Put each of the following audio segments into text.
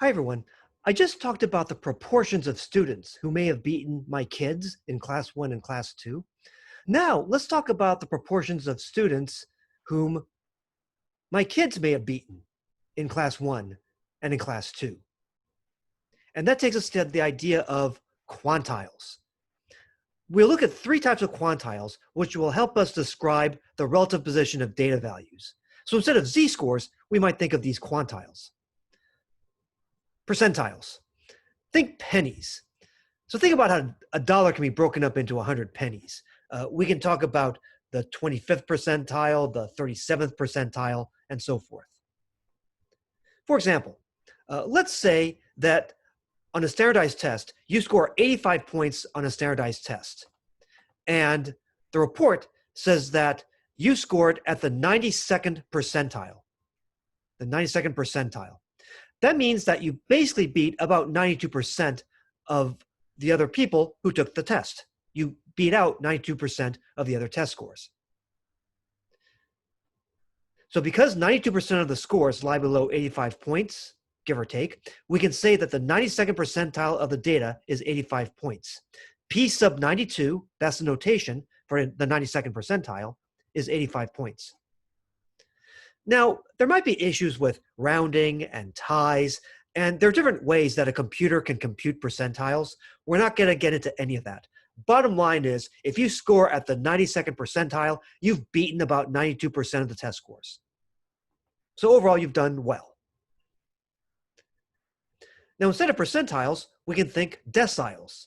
Hi, everyone. I just talked about the proportions of students who may have beaten my kids in class 1 and class 2. Now, let's talk about the proportions of students whom my kids may have beaten in class 1 and in class 2. And that takes us to the idea of quantiles. We'll look at three types of quantiles, which will help us describe the relative position of data values. So instead of z-scores, we might think of these quantiles. Percentiles. Think pennies. So think about how a dollar can be broken up into 100 pennies. We can talk about the 25th percentile, the 37th percentile, and so forth. For example, let's say that on a standardized test, you score 85 points on a standardized test. And the report says that you scored at the 92nd percentile. The 92nd percentile. That means that you basically beat about 92% of the other people who took the test. You beat out 92% of the other test scores. So because 92% of the scores lie below 85 points, give or take, we can say that the 92nd percentile of the data is 85 points. P sub 92, that's the notation for the 92nd percentile, is 85 points. Now, there might be issues with rounding and ties, and there are different ways that a computer can compute percentiles. We're not going to get into any of that. Bottom line is, if you score at the 92nd percentile, you've beaten about 92% of the test scores. So overall, you've done well. Now, instead of percentiles, we can think deciles.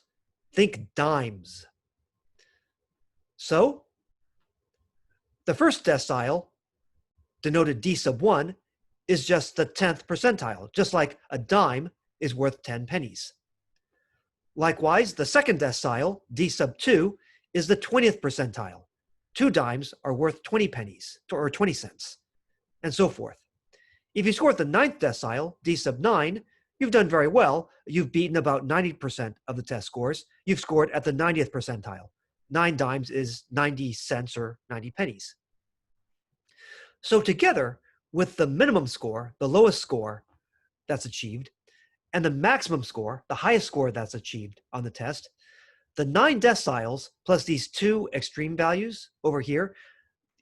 Think dimes. So the first decile, denoted D sub 1, is just the 10th percentile, just like a dime is worth 10 pennies. Likewise, the second decile, D sub 2, is the 20th percentile. 2 dimes are worth 20 pennies, or 20 cents, and so forth. If you score at the 9th decile, D sub 9, you've done very well. You've beaten about 90% of the test scores. You've scored at the 90th percentile. 9 dimes is 90 cents or 90 pennies. So together, with the minimum score, the lowest score that's achieved, and the maximum score, the highest score that's achieved on the test, the 9 deciles plus these 2 extreme values over here,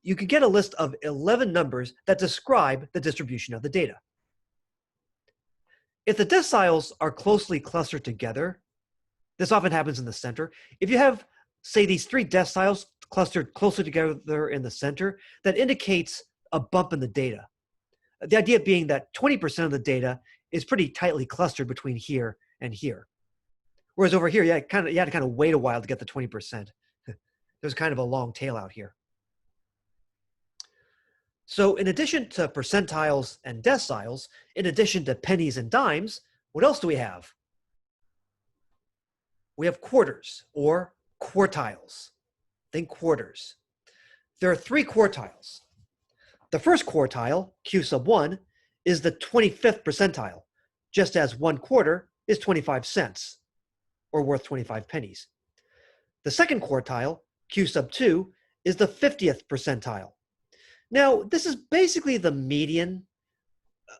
you can get a list of 11 numbers that describe the distribution of the data. If the deciles are closely clustered together, this often happens in the center. If you have, say, these 3 deciles clustered closer together in the center, that indicates a bump in the data. The idea being that 20% of the data is pretty tightly clustered between here and here. Whereas over here, you had to kind of wait a while to get the 20%. There's kind of a long tail out here. So in addition to percentiles and deciles, in addition to pennies and dimes, what else do we have? We have quarters or quartiles. Think quarters. There are 3 quartiles. The first quartile, Q sub 1, is the 25th percentile, just as 1 quarter is 25 cents, or worth 25 pennies. The second quartile, Q sub 2, is the 50th percentile. Now, this is basically the median,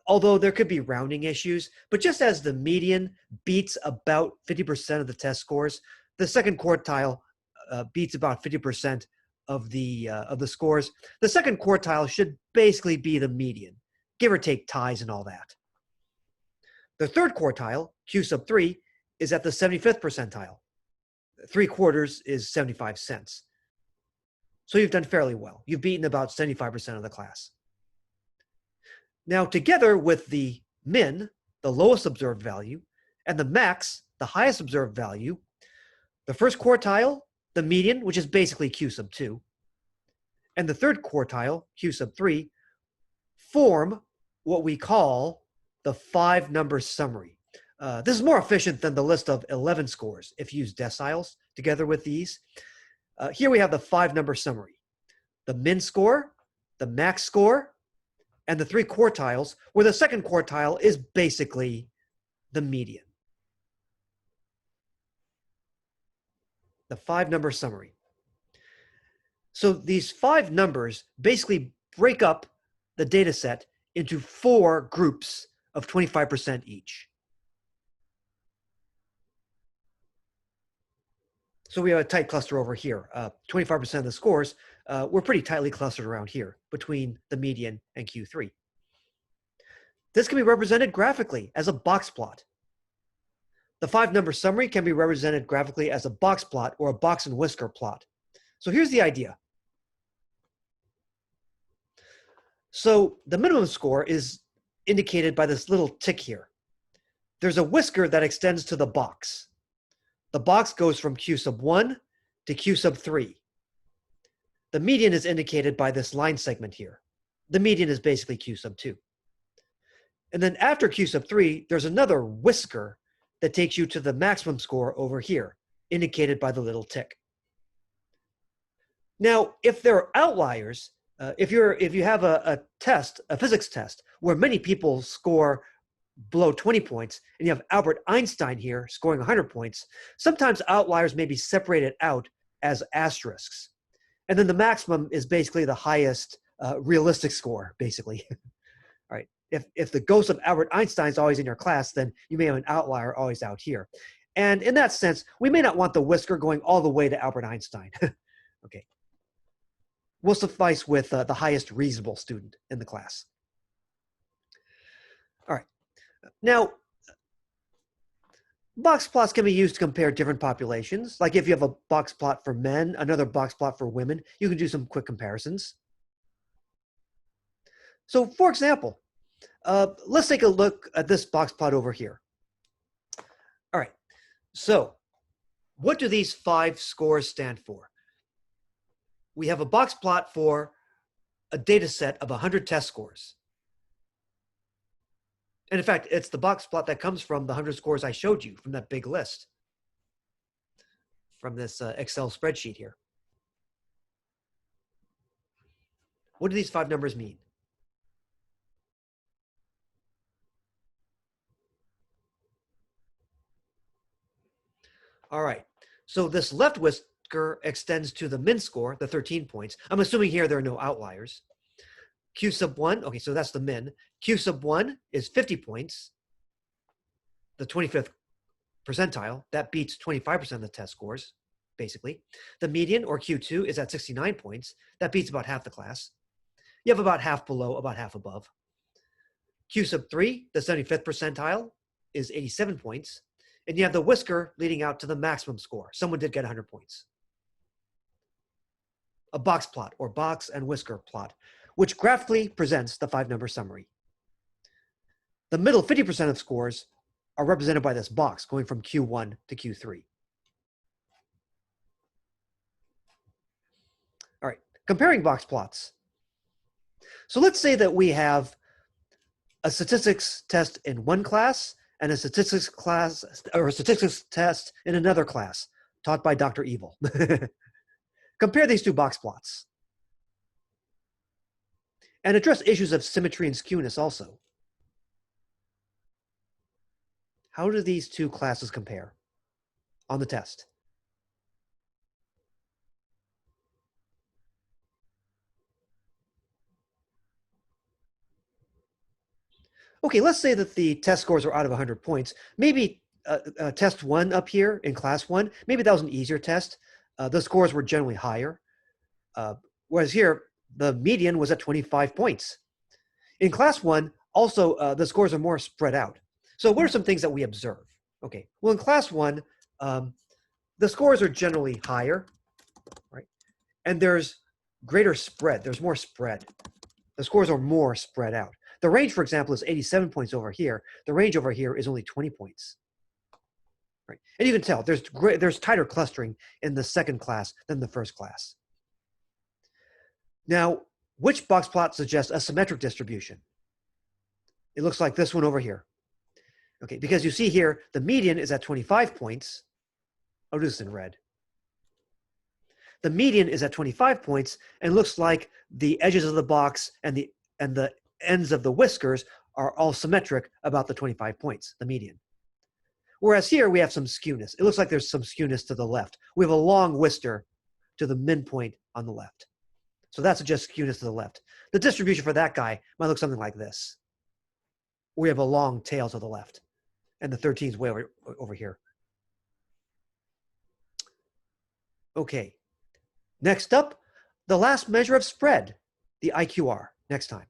although there could be rounding issues, but just as the median beats about 50% of the test scores, the second quartile beats about 50% of the scores. The second quartile should basically be the median, give or take ties and all that. The third quartile, Q sub 3, is at the 75th percentile. 3 quarters is 75 cents. So you've done fairly well. You've beaten about 75% of the class. Now, together with the min, the lowest observed value, and the max, the highest observed value, the first quartile, the median, which is basically Q sub 2, and the third quartile, Q sub 3, form what we call the 5-number summary. This is more efficient than the list of 11 scores if you use deciles together with these. Here we have the 5-number summary. The min score, the max score, and the 3 quartiles, where the second quartile is basically the median. The 5-number summary. So these 5 numbers basically break up the data set into 4 groups of 25% each. So we have a tight cluster over here. 25% of the scores were pretty tightly clustered around here between the median and Q3. This can be represented graphically as a box plot. The 5-number summary can be represented graphically as a box plot or a box and whisker plot. So here's the idea. So the minimum score is indicated by this little tick here. There's a whisker that extends to the box. The box goes from Q sub 1 to Q sub 3. The median is indicated by this line segment here. The median is basically Q sub 2. And then after Q sub 3, there's another whisker that takes you to the maximum score over here, indicated by the little tick. Now, if there are outliers, if you have a test, a physics test, where many people score below 20 points, and you have Albert Einstein here scoring 100 points, sometimes outliers may be separated out as asterisks. And then the maximum is basically the highest realistic score, basically. All right. If the ghost of Albert Einstein is always in your class, then you may have an outlier always out here. And in that sense, we may not want the whisker going all the way to Albert Einstein. Okay. We'll suffice with the highest reasonable student in the class. All right. Now, box plots can be used to compare different populations. Like if you have a box plot for men, another box plot for women, you can do some quick comparisons. So for example, let's take a look at this box plot over here. All right, so what do these 5 scores stand for? We have a box plot for a data set of 100 test scores. And in fact, it's the box plot that comes from the 100 scores I showed you from that big list, from this Excel spreadsheet here. What do these 5 numbers mean? All right, so this left whisker extends to the min score, the 13 points. I'm assuming here there are no outliers. Q sub 1, okay, so that's the min. Q sub 1 is 50 points, the 25th percentile. That beats 25% of the test scores, basically. The median, or Q2, is at 69 points. That beats about half the class. You have about half below, about half above. Q sub 3, the 75th percentile, is 87 points. And you have the whisker leading out to the maximum score. Someone did get 100 points. A box plot, or box and whisker plot, which graphically presents the 5-number summary. The middle 50% of scores are represented by this box going from Q1 to Q3. All right, comparing box plots. So let's say that we have a statistics test in one class and a statistics class or a statistics test in another class taught by Dr. Evil. Compare these 2 box plots. And address issues of symmetry and skewness also. How do these 2 classes compare on the test? Okay, let's say that the test scores are out of 100 points. Maybe test 1 up here in class 1, maybe that was an easier test. The scores were generally higher. Whereas here, the median was at 25 points. In class 1, also, the scores are more spread out. So what are some things that we observe? Okay, well, in class 1, the scores are generally higher, right? And there's greater spread. There's more spread. The scores are more spread out. The range, for example, is 87 points over here. The range over here is only 20 points. Right? And you can tell there's tighter clustering in the second class than the first class. Now, which box plot suggests a symmetric distribution? It looks like this one over here. Okay, because you see here, the median is at 25 points. I'll do this in red. The median is at 25 points, and looks like the edges of the box and the ends of the whiskers are all symmetric about the 25 points, the median. Whereas here we have some skewness. It looks like there's some skewness to the left. We have a long whisker to the min point on the left. So that's just skewness to the left. The distribution for that guy might look something like this. We have a long tail to the left, and the 13 is way over here. Okay. Next up, the last measure of spread, the IQR. Next time.